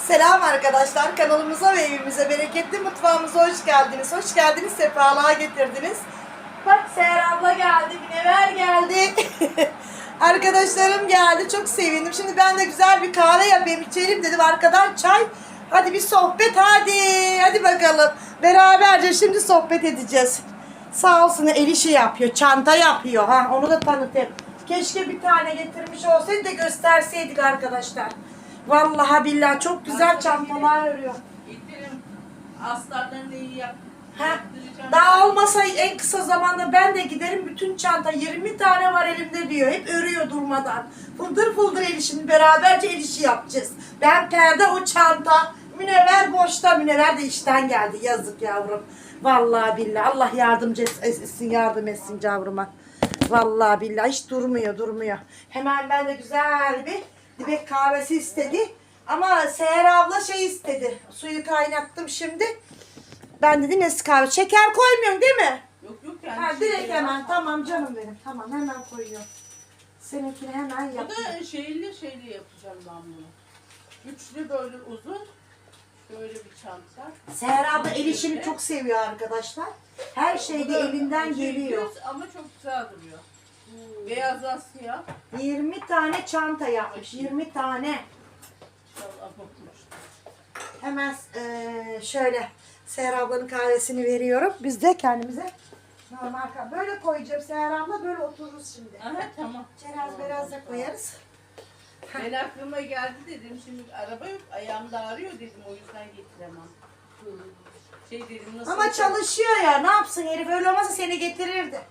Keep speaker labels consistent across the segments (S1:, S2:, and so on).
S1: Selam arkadaşlar, kanalımıza ve evimize, bereketli mutfağımıza hoş geldiniz. Hoş geldiniz, sefalığa getirdiniz. Bak Seher abla geldi, Binever geldi. Arkadaşlarım geldi, çok sevindim. Şimdi ben de güzel bir kahve yapayım, içelim dedim. Arkadan çay, hadi bir sohbet, hadi bakalım. Beraberce şimdi sohbet edeceğiz. Sağ olsun el işi yapıyor, çanta yapıyor. Onu da tanıtayım. Keşke bir tane getirmiş olsaydı da gösterseydik arkadaşlar. Vallahi billahi çok güzel çantalar örüyor.
S2: Getirin. Astarlarını iyi yap.
S1: Daha olmasa en kısa zamanda ben de giderim, bütün çanta 20 tane var elimde diyor. Hep örüyor durmadan. Fıldır fıldır el işini beraberce el işi yapacağız. Ben perde, o çanta. Münevver boşta. Münevver de işten geldi. Yazık yavrum. Vallahi billahi Allah yardımcı etsin, yardım etsin yavruma. Vallahi billahi hiç durmuyor. Hemen ben de güzel bir dibek kahvesi istedi. Ama Seher abla şey istedi. Suyu kaynattım şimdi. Ben dedi Nescafe. Şeker koymuyorsun değil mi?
S2: Yok yani.
S1: Ha, direkt hemen. Tamam canım benim. Tamam hemen koyuyorum. Seninkini hemen
S2: Bu
S1: yapayım.
S2: da şeyli yapacağım ben bunu. Üçlü böyle uzun. Şöyle bir çanta.
S1: Seher abla el işini çok seviyor arkadaşlar. Her şey de elinden geliyor.
S2: Düz ama çok güzel duruyor. Beyazlar siyah.
S1: 20 tane çanta yapmış. 20 tane.
S2: İnşallah bakmış.
S1: Hemen şöyle Seher ablanın kahvesini veriyorum. Biz de kendimize normal kahve. Böyle koyacağım Seher abla. Böyle otururuz şimdi.
S2: Aha tamam.
S1: Biraz da koyarız.
S2: Ben aklıma geldi dedim. Şimdi araba yok. Ayağım da ağrıyor dedim. O yüzden getiremem. Şey dedim nasıl...
S1: Ama çalışıyor ya. Ne yapsın herif? Öyle olmasa seni getirirdi.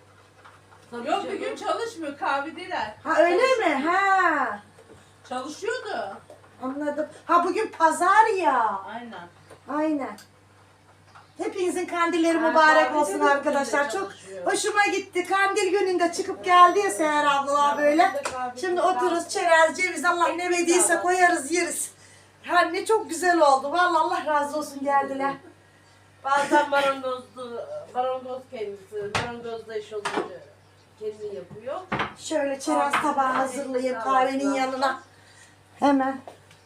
S2: Yok bugün çalışmıyor. Kahvedeler.
S1: Ha öyle mi? Ha.
S2: Çalışıyordu.
S1: Anladım. Ha bugün pazar ya.
S2: Aynen.
S1: Aynen. Hepinizin kandilleri mübarek olsun arkadaşlar. Çok hoşuma gitti. Kandil gününde çıkıp geldi ya Seher ablalar böyle. Şimdi otururuz çerez, ceviz, Allah ne verdiyse koyarız yeriz. Ha ne çok güzel oldu. Vallahi Allah razı olsun geldiler.
S3: Bazen marangoz kendisi, marangozda iş olunca kendi yapıyor.
S1: Şöyle çerez tabağı hazırlayayım kahvenin yanına. Hemen.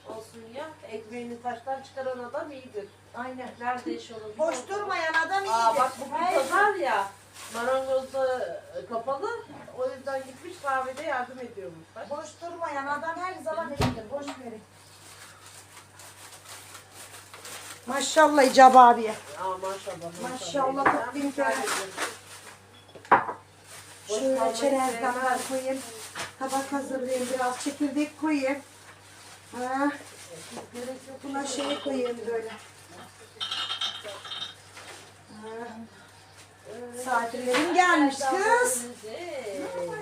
S3: Olsun ya, ekmeğini taştan çıkaran adam iyidir.
S1: Aynen.
S3: Nerede iş olunca.
S1: Boş durmayan adam iyidir.
S3: Aa bak bugün
S1: Hayır.
S3: pazar ya, marangozda kapalı. O yüzden gitmiş kahvede yardım ediyormuş. Bak.
S1: Boş durmayan adam her zaman iyidir. Boş verin. Maşallah İcab abiye.
S3: Aa maşallah.
S1: Maşallah, çok bin kere. Şöyle çerezden koyayım. Tabak hazırlayayım. Biraz çekirdek koyayım. Ha. Buna şey koyayım böyle. Ha. Misafirlerim gelmiş kız.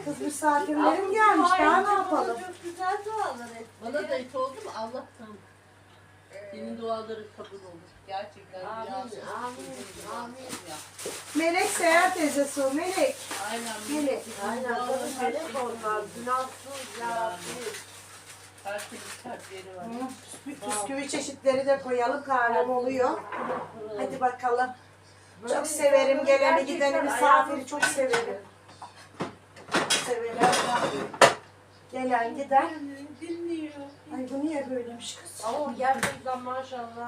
S1: Kız misafirlerim gelmiş. Daha ne yapalım?
S3: Çok güzel dualar et.
S2: Bana da et oldu mu Allah'tan. Senin duaların kabul olur. Gerçekten.
S3: Amin, amin.
S2: Ya.
S1: Melek Seher teyzesi o. Melek.
S2: Aynen.
S1: Melek.
S3: Aynen, tabii melek onlar, günahsız ya.
S2: Her türlü kalpleri var.
S1: Bisküvi çeşitleri de koyalım. Kahvem oluyor. Hadi bakalım. Çok severim. Geleni gideni misafiri çok severim. Severim. Gelen giden.
S2: Dinliyor.
S1: Ay bu niye böylemiş kız?
S3: Ama gerçekten maşallah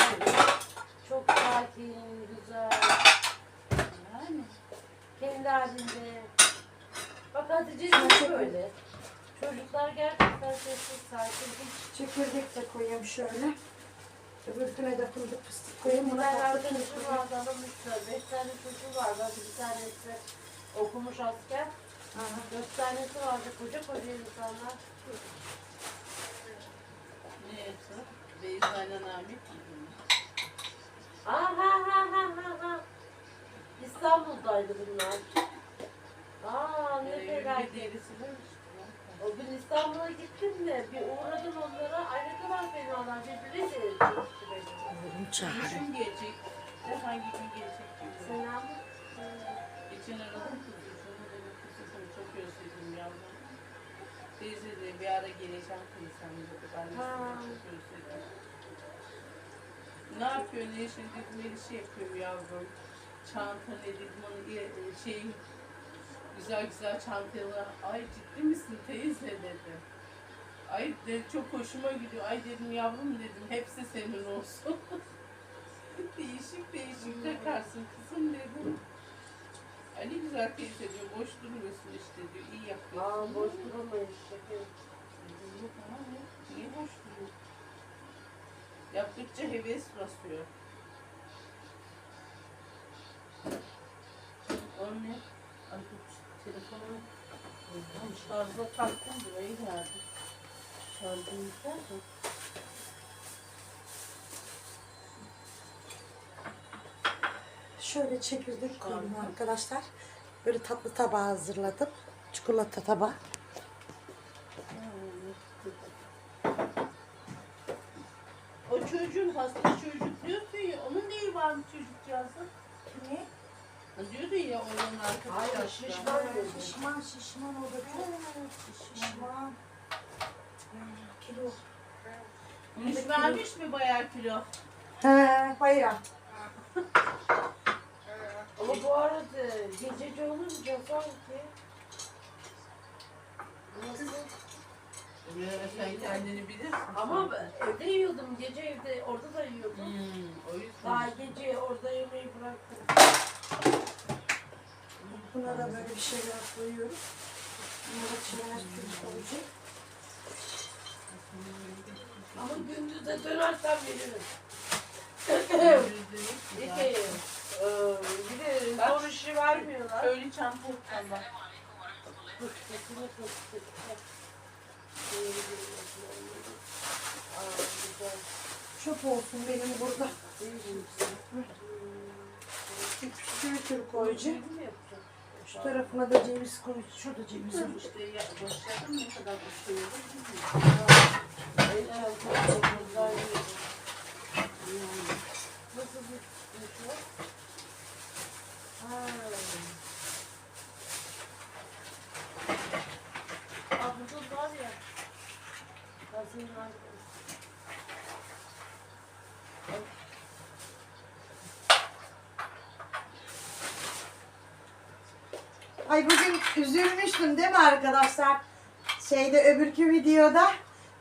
S3: çok sakin, güzel,
S2: Yani.
S3: kendi halinde. Bak Hatice'nin böyle. Çocuklar gerçekten sessiz, sakin. Hiç
S1: Çekirdek de koyayım şöyle. Öbürküne de fındık fıstık koyayım. Buna
S3: ben
S1: tatlı
S3: arkadaşım
S1: fındık koyayım.
S3: vardı, alınmışlar. 5 tane çocuğu vardı. Hadi bir tanesi okumuş asker. 4 tanesi vardı. Koca insanlar.
S2: Ne yapsa? Beyza'yla Namik.
S3: Ha. İstanbul'daydı bunlar. Ne felaket.
S2: Derisi varmış.
S3: O gün İstanbul'a gittim de bir uğradım onlara. Ay ne kadar fenalar. Birbirine çok sürekli.
S2: Düşün gelecek. Ne hangi gün gelecek bilmiyorum.
S3: Selam.
S2: Geçen aradım kızı. Sonra dedim kızım çok özledim yavrum. Teyze de bir ara geleceğim kızım dedi. Ben de seni çok özledim. Ne yapıyor ne şimdi dedim el işi yapıyorum yavrum. Çanta ne dedim onu şey güzel çantalar. Ay ciddi misin teyze dedi. Ay de, çok hoşuma gidiyor. Ay dedim yavrum dedim hepsi senin olsun. Değişik değişik takarsın kızım dedim. Ay ne güzel teyze diyor boş durmuyorsun işte diyor iyi yapıyorsun.
S3: Boş duramayız şeker.
S2: Yok ama ne? Niye boş duruyor? Yaptıkça heves basıyor. O ne? Ay bu telefonu şarja taktım burayı geldi. Şarjı yükler mi?
S1: Şöyle çekirdek koydum arkadaşlar. Böyle tatlı tabağı hazırladım. Çikolata tabağı.
S2: O çocuğun hasta çocuk diyorsun ya, onun neyi var mı çocukcağızın?
S1: Ne?
S2: Diyordu ya onun
S3: Hayır,
S2: arkadaşı.
S1: Şişman o da çok şişman. Kilo.
S2: Gülüş vermiş mi bayağı kilo?
S1: He, bayağı.
S3: Ama bu arada gececi olunca sanki nasıl?
S2: Sen kendini bilirsin.
S3: Ama evde yiyordum. Gece evde orada da yiyordum.
S2: O yüzden.
S3: Daha gece orada yemeği bıraktım.
S1: Buna da böyle bir şeyler koyuyorum. Buna da çiğner tuz koyacak.
S3: Ama gündüz de dönersem veririm. Peki, bir de
S2: Bak,
S3: zor işi vermiyorlar.
S2: Köylü çampurttan bak.
S1: Çöp olsun benim burada. Bir tür koyacağım. Şu tarafına da ceviz koy. Şurada cevizim.
S2: İşte ya, başladım ne kadar uçuyordu.
S3: Nasıl bir şey? Abudun var ya. Gazetenin arkası.
S1: Ay bugün üzülmüştüm değil mi arkadaşlar? Öbürkü videoda.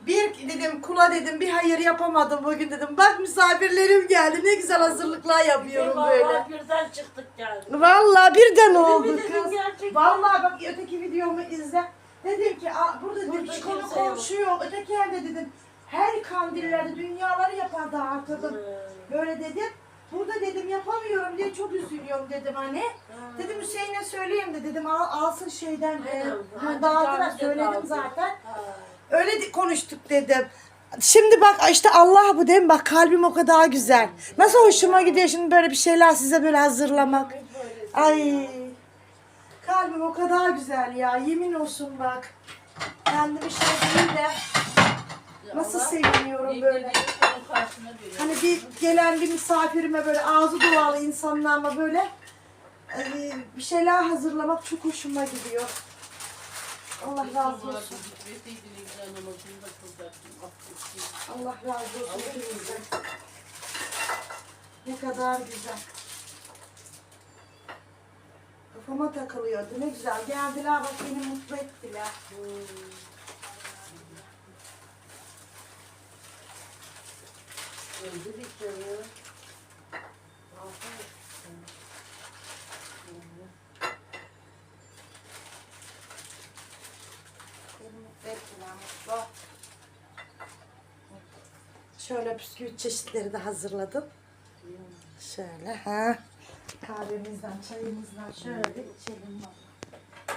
S1: Bir dedim kula dedim bir hayır yapamadım bugün dedim. Bak misafirlerim geldi ne güzel hazırlıklar yapıyorum böyle.
S3: Vallahi birden çıktık yani.
S1: Vallahi birden oldu
S3: Dedim
S1: kız.
S3: gerçekten.
S1: Vallahi bak öteki videomu izle. Dedim ki burada dedim
S3: Burada
S1: hiç konu
S3: kimse yok."
S1: komşu yok. Öteki yerde dedim her kandillerde dünyaları yapar dağıtırdım. Böyle dedim. Burada dedim yapamıyorum diye çok üzülüyorum dedim hani. Dedim Hüseyin'e söyleyeyim de dedim alsın şeyden dağıtıra söyledim zaten. Öyle konuştuk dedim. Şimdi bak işte Allah bu değil mi? Bak kalbim o kadar güzel. Nasıl hoşuma gidiyor şimdi böyle bir şeyler size böyle hazırlamak. Ay kalbim o kadar güzel ya yemin olsun bak. Kendi bir şey değil de nasıl seviniyorum böyle. Hani bir gelen bir misafirime böyle ağzı dualı insanlarla böyle bir şeyler hazırlamak çok hoşuma gidiyor. Allah razı olsun. Allah razı olsun hepinizden. Ne kadar güzel. Kafama takılıyordu. Ne güzel. Geldiler bak beni mutlu ettiler.
S3: Öldürük canım.
S1: Beni mutlu ettiler. Mutlu. Şöyle bisküvit çeşitleri de hazırladım. Şöyle ha. Kahvemizden, çayımızdan şöyle içelim.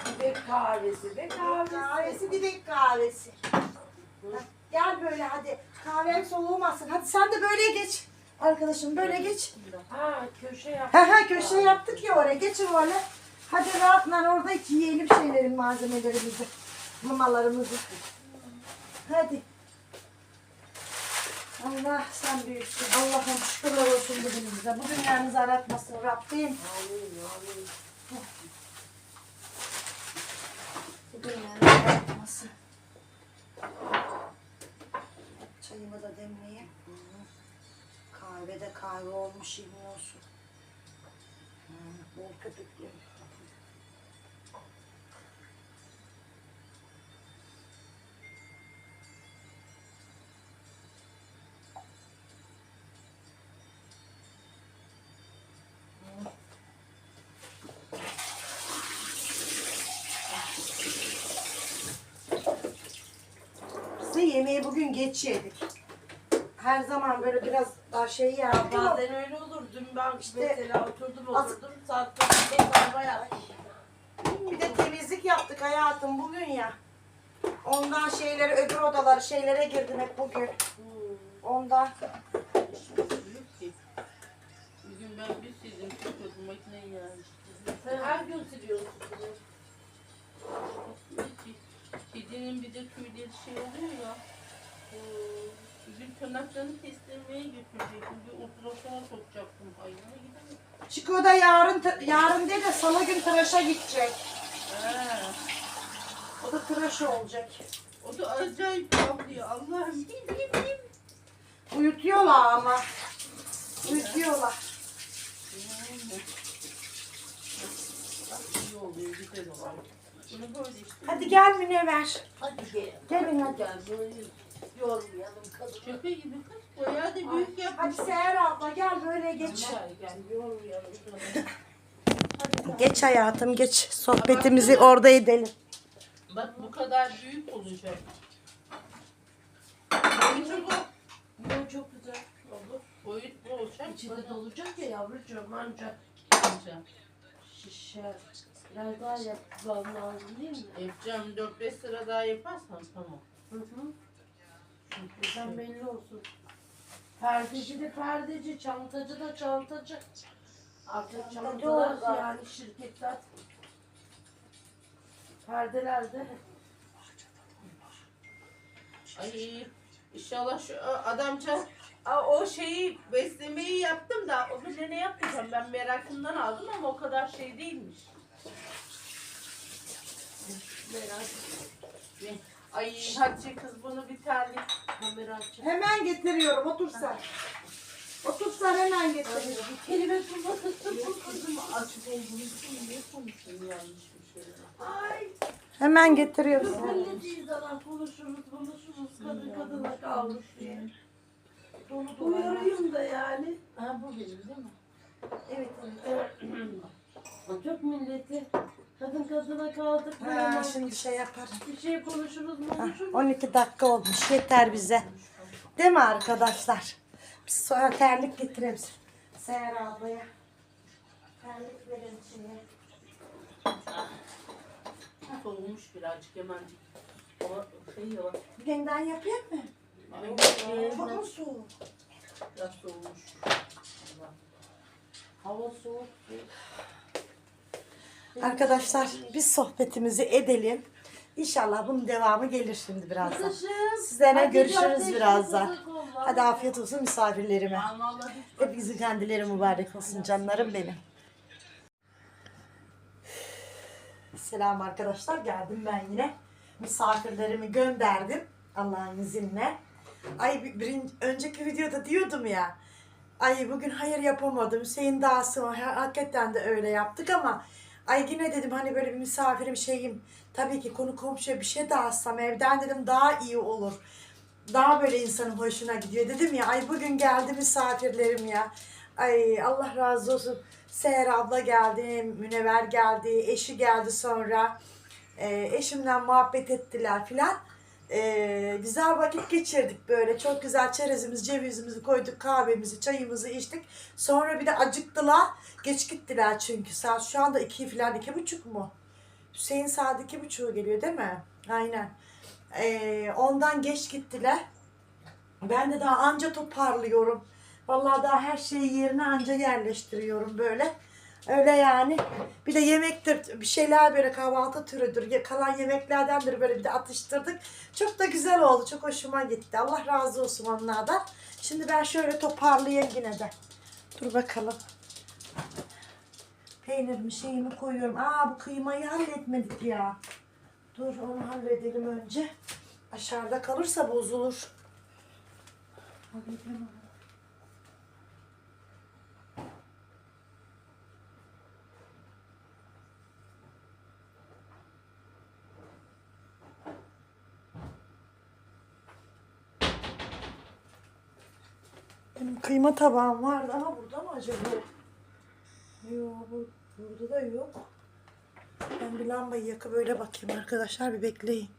S3: Dibek kahvesi de
S1: Kahvesi, dibek kahvesi. Ha, gel böyle hadi. Kahven soğumasın. Hadi sen de böyle geç. Arkadaşım böyle geç.
S3: Köşe yap.
S1: Ha köşe yaptık ya oraya. Geçin öyle. Hadi rahatla orada yiyelim şeylerin malzemelerimizi. Mamalarımızı. Hadi. Allah sen büyüksün. Allah'ım şükürler olsun bugünümüze. Bu dünyanızı aratmasın Rabbim.
S3: Amin, amin.
S1: Bu dünyanızı aratmasın. Çayımı da demleyeyim. Kahve de kahve olmuş yemin olsun. Bol köpüklü. yemeği bugün geç yedik. Her zaman böyle biraz daha şey yerdik ama
S3: Bazen öyle olur. Dün ben
S1: İşte
S3: mesela oturdum
S1: az-
S3: saat 9'da sarma yaptım.
S1: bir de temizlik yaptık hayatım bugün ya. Ondan şeyleri öbür odaları şeylere girdim hep bugün. Ondan.
S2: Yok ki. Bugün ben bir sildim süpürdüm makineyi yani.
S3: Sen her gün siliyorsun.
S2: Kedinin bir de tüyleri şey oluyor ya. Bugün tırnaklarını kestirmeye götürecektim. Bir ultrasona sokacaktım. Hayvana gidemedim.
S1: Çiko da yarın değil de salı gün tıraşa gidecek.
S2: Ha.
S1: O da tıraş olacak.
S2: O da acayip pahalıyor. Allah'ım.
S1: Uyutuyorlar ama. Uyutuyorlar.
S2: Yani. Bak iyi oluyor, güzel oluyor. Bunu böyle işte.
S1: Hadi gel Münevver.
S3: Hadi gel.
S1: Gelin hadi.
S3: Gel böyle yormayalım kadını.
S2: Şaka gibi kız. Bayağı da büyük
S1: Hadi
S2: yapmış.
S1: Seher abla gel böyle geç.
S3: Gel yormayalım kadını.
S1: Geç hayatım geç. Sohbetimizi orada edelim.
S2: Bak bu kadar büyük olacak. Boyutu bu.
S3: Bu çok güzel olur.
S2: Boyut bu olacak.
S3: İçinde dolacak ya yavrucuğum ancak
S2: Yapacağım.
S3: şişer. Biraz daha yapmam lazım değil mi?
S2: Yapacağım 4-5 sıra daha yaparsam tamam.
S3: Hı hı. Bizden belli olsun. Perdeci de perdeci, çantacı da çantacı. Artık çantalar
S1: oldu.
S3: yani şirketler. Perdelerde.
S2: Ay inşallah şu adamca o şeyi beslemeyi yaptım da o bile ne yapacağım ben merakımdan aldım ama o kadar şey değilmiş.
S3: Merak
S2: Ay Hatice kız bunu bir tane
S3: kamera açık.
S1: Hemen getiriyorum otur sen. Otur sen hemen getiriyorum.
S3: Bir kelime fırlatırsın bu kızım.
S2: açık olduğunu için niye konuşuyorsun yanlış bir şey.
S3: Ay.
S1: Hemen getiriyorum.
S3: Milletiyiz adam konuşuruz kadın kadına kalmış diye. Uyarayım da yani.
S2: Ha bu benim değil mi?
S1: Evet.
S3: Çok milleti. Kadın kadına kaldık.
S1: Ha, şimdi şey yaparım.
S3: Bir şey konuşuruz mu?
S1: 12 dakika olmuş yeter bize. Değil mi arkadaşlar? Biz sonra terlik getiririz. Seher ablaya. Terlik verin şeye.
S2: Soğumuş birazcık hemen. Ama şey ya.
S1: Yeniden yapayım mı?
S2: Ay,
S1: Çok mu soğuk?
S2: biraz soğumuş. Allah.
S3: Hava soğuk.
S1: Arkadaşlar biz sohbetimizi edelim. İnşallah bunun devamı gelir şimdi birazdan. Sizlerle görüşürüz birazdan. Hadi afiyet olsun misafirlerime.
S2: Ben vallahi hiç
S1: Hepinizin kendileri mübarek olsun canlarım benim. Selam arkadaşlar, geldim ben yine. Misafirlerimi gönderdim Allah'ın izniyle. Ay önceki videoda diyordum ya. Ay bugün hayır yapamadım. Hüseyin dağısı var. Hakikaten de öyle yaptık ama ay yine dedim hani böyle bir misafirim şeyim. Tabii ki konu komşuya bir şey dağıtsam evden dedim daha iyi olur. Daha böyle insanın hoşuna gidiyor dedim ya. Ay bugün geldi misafirlerim ya. Ay Allah razı olsun. Seher abla geldi, Münevver geldi, eşi geldi sonra. Eşimle muhabbet ettiler filan. Güzel vakit geçirdik böyle. Çok güzel çerezimizi, cevizimizi koyduk, kahvemizi, çayımızı içtik. Sonra bir de acıktılar. Geç gittiler çünkü. Saat şu anda 2 filan, 2:30 mu? Hüseyin saat 2:30 geliyor değil mi? Aynen. Ondan geç gittiler. Ben de daha anca toparlıyorum. Vallahi daha her şeyi yerine anca yerleştiriyorum böyle. Öyle yani. Bir de yemektir, bir şeyler böyle kahvaltı türüdür. Kalan yemeklerdendir böyle bir de atıştırdık. Çok da güzel oldu. Çok hoşuma gitti. Allah razı olsun onlardan. Şimdi ben şöyle toparlayayım yine de. Dur bakalım. Peynirimi şeyimi koyuyorum. Aa bu kıymayı halletmedik ya. Dur onu halledelim önce. Aşağıda kalırsa bozulur. Halledelim onu. Benim kıyma tabağım vardı ama burada mı acaba? Yok burada da yok. Ben bir lambayı yakıp böyle bakayım arkadaşlar bir bekleyin.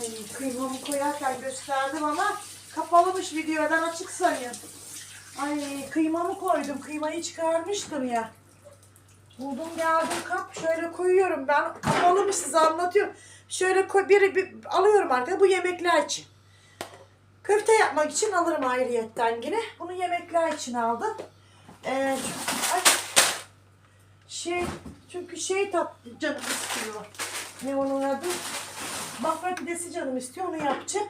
S1: Ay kıymamı koyarken gösterdim ama kapalımış, videodan açık sayın. Ay kıymamı koydum. Kıymayı çıkarmıştım ya. Buldum geldim kap. Şöyle koyuyorum ben. Kapalımış, size anlatıyorum. Şöyle bir alıyorum arkadaşlar. Bu yemekler için. Köfte yapmak için alırım ayrıyetten yine. Bunu yemekler için aldım. Ay, çünkü canım istiyor. Ne onun adı? Bafra pidesi canım istiyor. Onu yapacağım.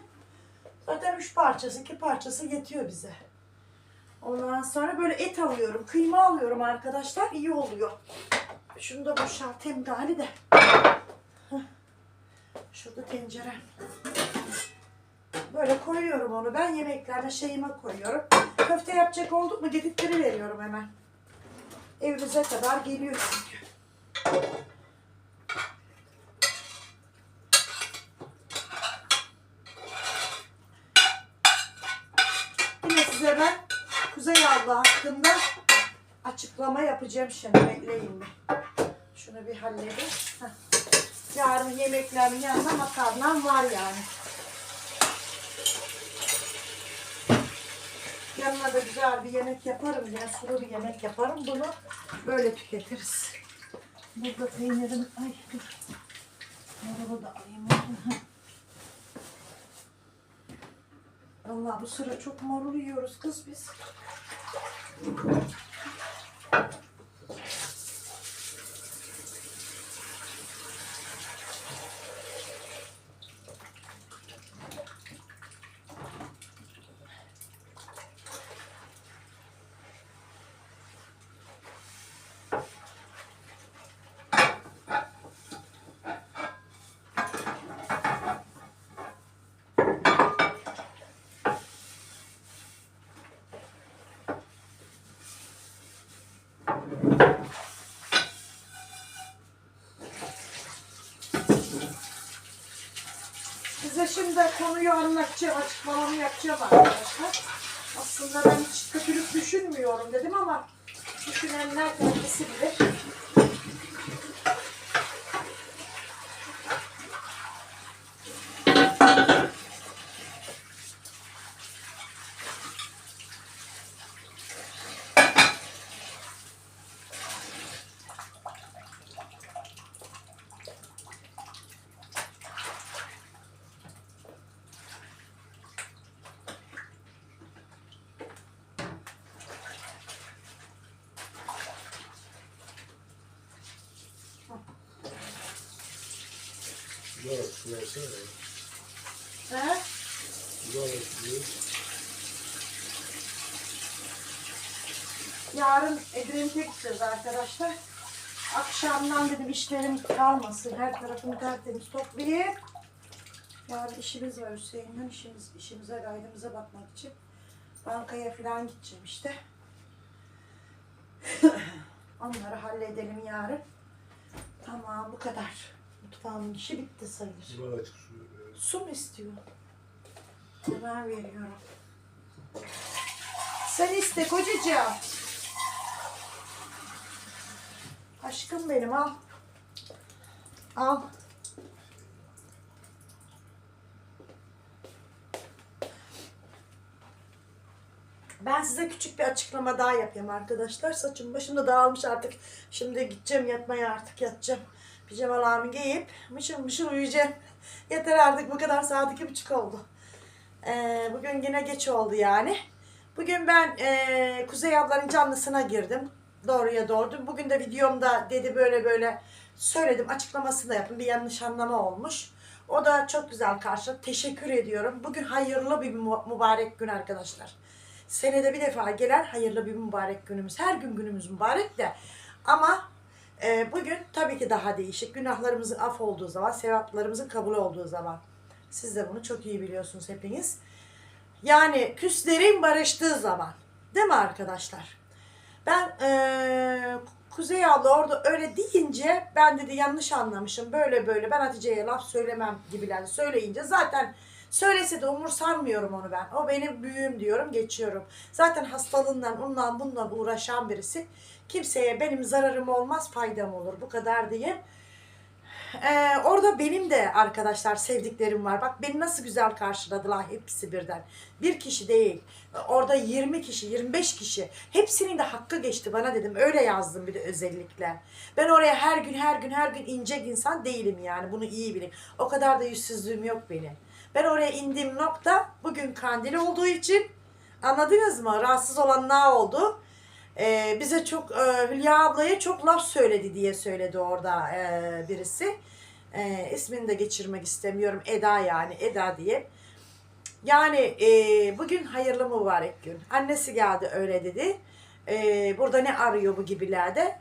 S1: Zaten 3 parçası 2 parçası yetiyor bize. Ondan sonra böyle et alıyorum. Kıyma alıyorum arkadaşlar. İyi oluyor. Şunu da boşaltayım gari de. Şurada tencerem. Böyle koyuyorum onu. Ben yemeklerine şeyime koyuyorum. Köfte yapacak olduk mu gedikleri veriyorum hemen. Evinize kadar geliyor çünkü. Yine size ben Kuzey abla hakkında açıklama yapacağım şimdi. Bekleyin bir. Şunu bir halledeyim. Yarın yemeklerimin yanına makarnam var yani. Yanına da güzel bir yemek yaparım. Yine sulu bir yemek yaparım. Bunu böyle tüketiriz. Burada peynirim. Ay dur. Marulu da alayım. Allah bu sıra çok marul yiyoruz kız biz. Size şimdi konuyu anlatacağım, açıklamamı yapacağım arkadaşlar. Aslında ben hiç kötülük düşünmüyorum dedim ama düşünenler kendisi bilir.
S4: Balık versene.
S1: He?
S4: Balık yiyor.
S1: Yarın Edremit'e gideceğiz arkadaşlar. Akşamdan dedim işlerim kalmasın. Her tarafını tertemiz toplayayım. Yarın işimiz var Hüseyin'den. İşimize gayrımıza bakmak için. Bankaya falan gideceğim işte. Onları halledelim yarın. Tamam bu kadar. Mutfağımın işi bitti sayılır.
S4: Balık suyu.
S1: Su mu istiyor? Hemen veriyorum. Sen iste kocacığım. Aşkım benim al. Al. Ben size küçük bir açıklama daha yapayım arkadaşlar. Saçım başım da dağılmış artık. Şimdi gideceğim yatmaya, artık yatacağım. Pijamalarımı giyip mışıl mışıl uyuyacağım. Yeter artık, bu kadar, saat 2:30 oldu. Bugün yine geç oldu yani. Bugün ben Kuzey ablanın canlısına girdim. Doğruya doğru. Bugün de videomda dedi böyle böyle söyledim. Açıklamasını da yapın. Bir yanlış anlama olmuş. O da çok güzel karşıladı. Teşekkür ediyorum. Bugün hayırlı bir mübarek gün arkadaşlar. Senede bir defa gelen hayırlı bir mübarek günümüz. Her gün günümüz mübarek de. Ama bugün tabii ki daha değişik. Günahlarımızın af olduğu zaman, sevaplarımızın kabul olduğu zaman. Siz de bunu çok iyi biliyorsunuz hepiniz. Yani küslerin barıştığı zaman. Değil mi arkadaşlar? Ben Kuzey abla orada öyle deyince ben dedi yanlış anlamışım. Böyle böyle ben Hatice'ye laf söylemem gibiler söyleyince zaten söylese de umursamıyorum onu ben. O benim büyüğüm diyorum, geçiyorum. Zaten hastalığından ondan bundan uğraşan birisi. Kimseye benim zararım olmaz, faydam olur. Bu kadar diyeyim. Orada benim de arkadaşlar sevdiklerim var. Bak beni nasıl güzel karşıladılar hepsi birden. Bir kişi değil. Orada 20 kişi, 25 kişi. Hepsinin de hakkı geçti bana dedim. Öyle yazdım bir de özellikle. Ben oraya her gün inecek insan değilim yani. Bunu iyi bilin. O kadar da yüzsüzlüğüm yok benim. Ben oraya indiğim nokta bugün kandil olduğu için, anladınız mı? Rahatsız olan ne oldu? Bize çok Hülya ablaya çok laf söyledi diye söyledi orada birisi. İsmini de geçirmek istemiyorum. Eda yani. Eda diye. Yani bugün hayırlı mübarek gün. Annesi geldi öyle dedi. Burada ne arıyor bu gibilerde?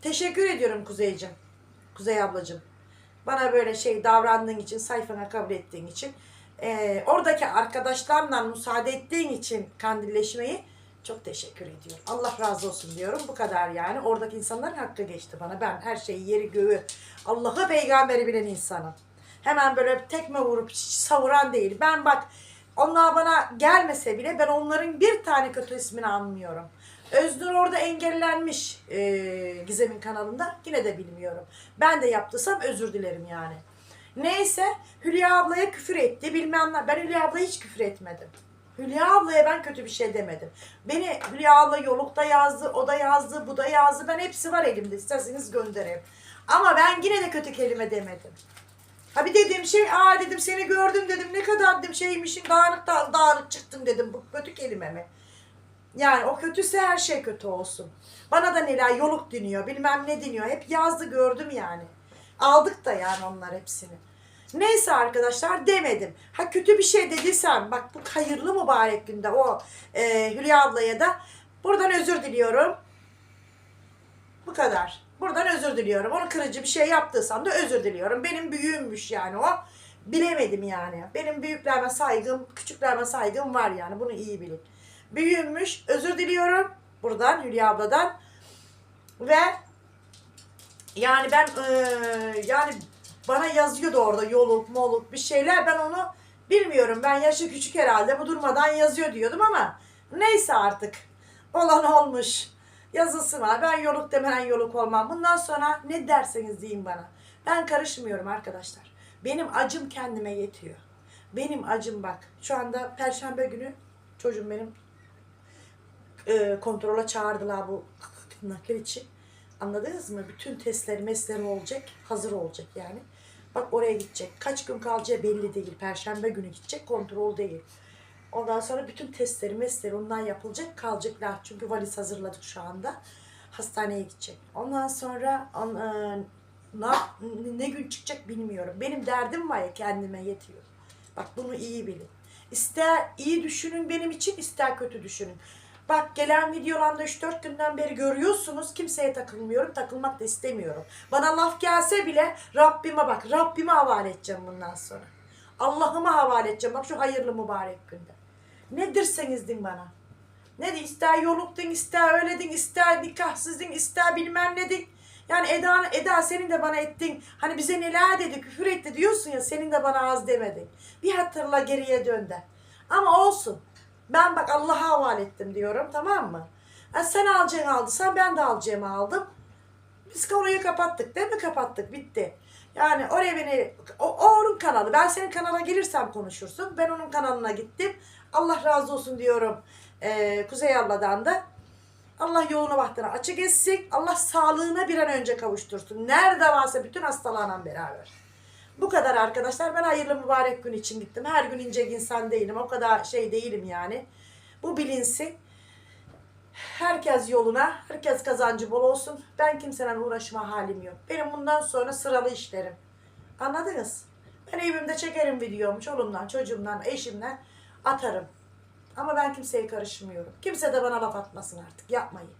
S1: Teşekkür ediyorum Kuzeyciğim. Kuzey ablacığım. Bana böyle şey davrandığın için, sayfana kabul ettiğin için. Oradaki arkadaşlarla müsaade ettiğin için kandilleşmeyi çok teşekkür ediyorum. Allah razı olsun diyorum. Bu kadar yani. Oradaki insanların hakkı geçti bana. Ben her şeyi, yeri göğü, Allah'ı, peygamberi bilen insanım. Hemen böyle tekme vurup savuran değil. Ben bak, onlar bana gelmese bile ben onların bir tane kötü ismini anmıyorum. Öznur orada engellenmiş Gizem'in kanalında. Yine de bilmiyorum. Ben de yaptıysam özür dilerim yani. Neyse, Hülya ablaya küfür etti. Bilmem ne. Ben Hülya ablaya hiç küfür etmedim. Hülya ablaya ben kötü bir şey demedim. Beni Hülya abla yolukta yazdı, o da yazdı, bu da yazdı. Ben hepsi var elimde. İsterseniz göndereyim. Ama ben yine de kötü kelime demedim. Ha bir dediğim şey, dedim seni gördüm dedim. Ne kadar dedim şeymişin, dağınık çıktın dedim. Bu kötü kelime mi? Yani o kötüse her şey kötü olsun. Bana da neler yoluk deniyor, bilmem ne deniyor. Hep yazdı gördüm yani. Aldık da yani onlar hepsini. Neyse arkadaşlar demedim. Ha kötü bir şey dediysem bak bu hayırlı mübarek günde o Hülya ablaya da buradan özür diliyorum. Bu kadar. Buradan özür diliyorum. Onu kırıcı bir şey yaptıysam da özür diliyorum. Benim büyüğümmüş yani o. Bilemedim yani. Benim büyüklerime saygım, küçüklerime saygım var yani. Bunu iyi bilin. Büyüğümmüş. Özür diliyorum. Buradan Hülya abladan. Ve yani ben yani bana yazıyordu orada yoluk moluk bir şeyler. Ben onu bilmiyorum. Ben yaşı küçük herhalde. Bu durmadan yazıyor diyordum ama neyse artık. Olan olmuş. Yazısı var. Ben yoluk demeden yoluk olmam. Bundan sonra ne derseniz deyin bana. Ben karışmıyorum arkadaşlar. Benim acım kendime yetiyor. Benim acım bak. Şu anda Perşembe günü çocuğum benim kontrola çağırdılar bu nakil için. Anladınız mı? Bütün testleri olacak. Hazır olacak yani. Bak oraya gidecek. Kaç gün kalacağı belli değil. Perşembe günü gidecek. Kontrol değil. Ondan sonra bütün testleri ondan yapılacak. Kalacaklar. Çünkü valiz hazırladık şu anda. Hastaneye gidecek. Ondan sonra ne gün çıkacak bilmiyorum. Benim derdim var ya kendime yetiyor. Bak bunu iyi bilin. İster iyi düşünün benim için, ister kötü düşünün. Bak gelen videolarımda 3-4 günden beri görüyorsunuz. Kimseye takılmıyorum. Takılmak da istemiyorum. Bana laf gelse bile Rabbime bak. Rabbime havale edeceğim bundan sonra. Allah'ıma havale edeceğim. Bak şu hayırlı mübarek günde. Ne derseniz din bana. Ne de ister yoluk din, ister öyle din, ister nikahsız din, ister bilmem ne din. Yani Eda senin de bana ettin. Hani bize neler dedi, küfür etti diyorsun ya, senin de bana az demedin. Bir hatırla geriye dön de. Ama olsun. Ben bak Allah'a havale ettim diyorum, tamam mı? Yani sen alacağını aldıysan ben de alacağımı aldım. Biz konuyu kapattık değil mi? Kapattık, bitti. Yani oraya beni, o onun kanalı. Ben senin kanala gelirsem konuşursun. Ben onun kanalına gittim. Allah razı olsun diyorum Kuzey abladan da. Allah yolunu bahtını açık etsin. Allah sağlığına bir an önce kavuştursun. Nerede varsa bütün hastalarla beraber. Bu kadar arkadaşlar. Ben hayırlı mübarek gün için gittim. Her gün inecek insan değilim. O kadar şey değilim yani. Bu bilinsin. Herkes yoluna, herkes kazancı bol olsun. Ben kimseyle uğraşma halim yok. Benim bundan sonra sıralı işlerim. Anladınız? Ben evimde çekerim videomu. Çoluğumdan, çocuğumdan, eşimden atarım. Ama ben kimseye karışmıyorum. Kimse de bana laf atmasın artık. Yapmayın.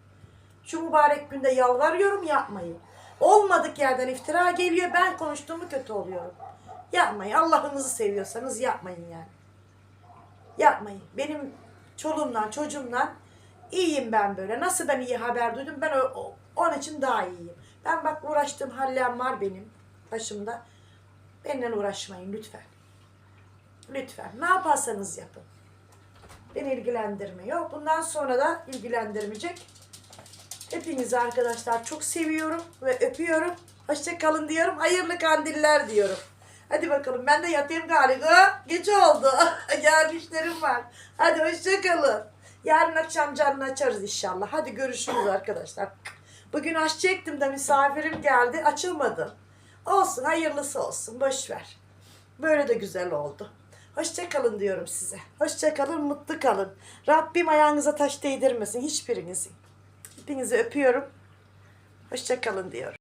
S1: Şu mübarek günde yalvarıyorum, yapmayın. Olmadık yerden iftira geliyor. Ben konuştuğumu kötü oluyorum. Yapmayın. Allah'ınızı seviyorsanız yapmayın yani. Yapmayın. Benim çoluğumdan, çocuğumdan iyiyim ben böyle. Nasıl ben iyi haber duydum? Ben onun için daha iyiyim. Ben bak uğraştığım hallem var benim başımda. Benimle uğraşmayın lütfen. Lütfen. Ne yaparsanız yapın. Beni ilgilendirmiyor. Bundan sonra da ilgilendirmeyecek. Hepinizi arkadaşlar çok seviyorum ve öpüyorum. Hoşça kalın diyorum. Hayırlı kandiller diyorum. Hadi bakalım ben de yatayım galiba. Gece oldu. Yarın işlerim var. Hadi hoşça kalın. Yarın akşam canını açarız inşallah. Hadi görüşürüz arkadaşlar. Bugün açacaktım da misafirim geldi. Açılmadı. Olsun, hayırlısı olsun. Boş ver. Böyle de güzel oldu. Hoşça kalın diyorum size. Hoşça kalın, mutlu kalın. Rabbim ayağınıza taş değdirmesin hiçbirinizin. Hepinizi öpüyorum. Hoşça kalın diyorum.